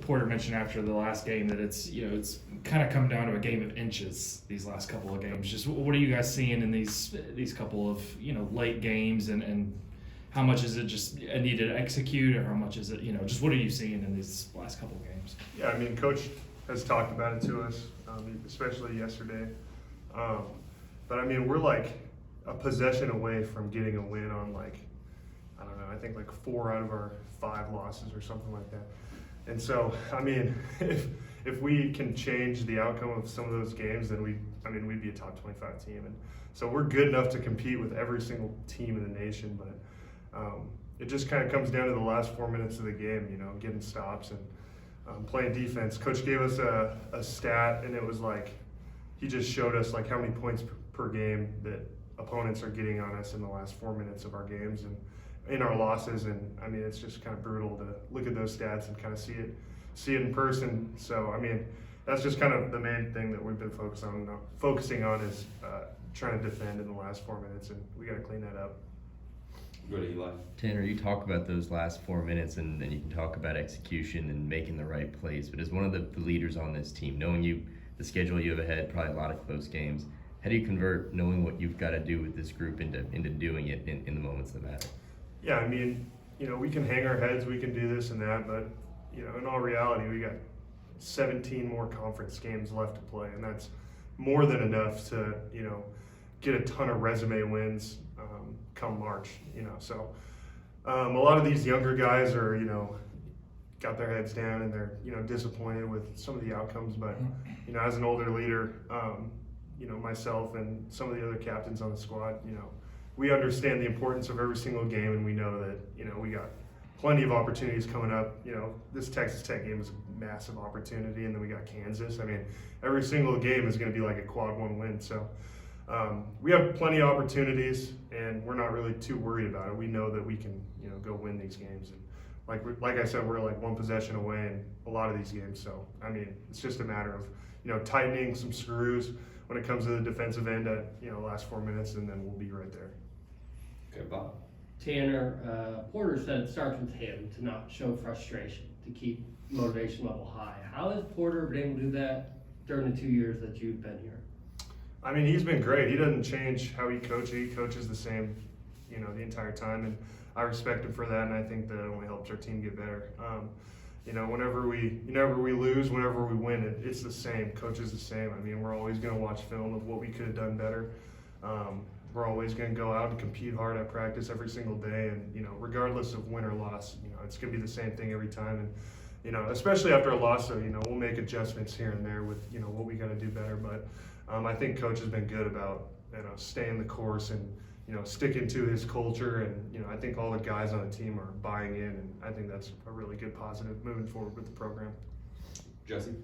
Porter mentioned after the last game that it's kind of come down to a game of inches these last couple of games. Just what are you guys seeing in these couple of late games, and how much is it just a need to execute, or how much is it just what are you seeing in these last couple of games? Yeah, I mean, Coach has talked about it to us, especially yesterday. But I mean, we're like a possession away from getting a win on I don't know, I think like 4 out of our 5 losses or something like that. And so, I mean, if we can change the outcome of some of those games, then we'd be a top 25 team. And so we're good enough to compete with every single team in the nation. But it just kind of comes down to the last 4 minutes of the game, getting stops and playing defense. Coach gave us a stat, and it was like he just showed us like how many points per game that opponents are getting on us in the last 4 minutes of our games and in our losses. And I mean, it's just kind of brutal to look at those stats and kind of see it in person. So I mean, that's just kind of the main thing that we've been focusing on is trying to defend in the last 4 minutes, and we got to clean that up. Go to Eli. Tanner, you talk about those last 4 minutes, and then you can talk about execution and making the right plays. But as one of the leaders on this team, knowing the schedule you have ahead, probably a lot of close games, how do you convert knowing what you've got to do with this group into doing it in the moments that matter? Yeah, I mean, we can hang our heads, we can do this and that, but in all reality, we got 17 more conference games left to play, and that's more than enough to get a ton of resume wins come March. So a lot of these younger guys are got their heads down, and they're disappointed with some of the outcomes. But as an older leader, myself and some of the other captains on the squad, we understand the importance of every single game, and we know that we got plenty of opportunities coming up. This Texas Tech game is a massive opportunity, and then we got Kansas. I mean, every single game is going to be like a quad 1 win. So we have plenty of opportunities, and we're not really too worried about it. We know that we can go win these games, and like I said, we're like 1 possession away in a lot of these games. So I mean, it's just a matter of tightening some screws when it comes to the defensive end at last 4 minutes, and then we'll be right there. Okay, Bob. Tanner, Porter said it starts with him to not show frustration, to keep motivation level high. How has Porter been able to do that during the 2 years that you've been here? I mean, he's been great. He doesn't change how he coaches. He coaches the same, the entire time, and I respect him for that, and I think that only helps our team get better. Whenever we lose, whenever we win, it's the same. Coach is the same. I mean, we're always going to watch film of what we could have done better. We're always going to go out and compete hard at practice every single day, and regardless of win or loss, it's going to be the same thing every time. And especially after a loss, so we'll make adjustments here and there with what we got to do better. But I think Coach has been good about staying the course and sticking to his culture, and I think all the guys on the team are buying in, and I think that's a really good positive moving forward with the program. Jesse.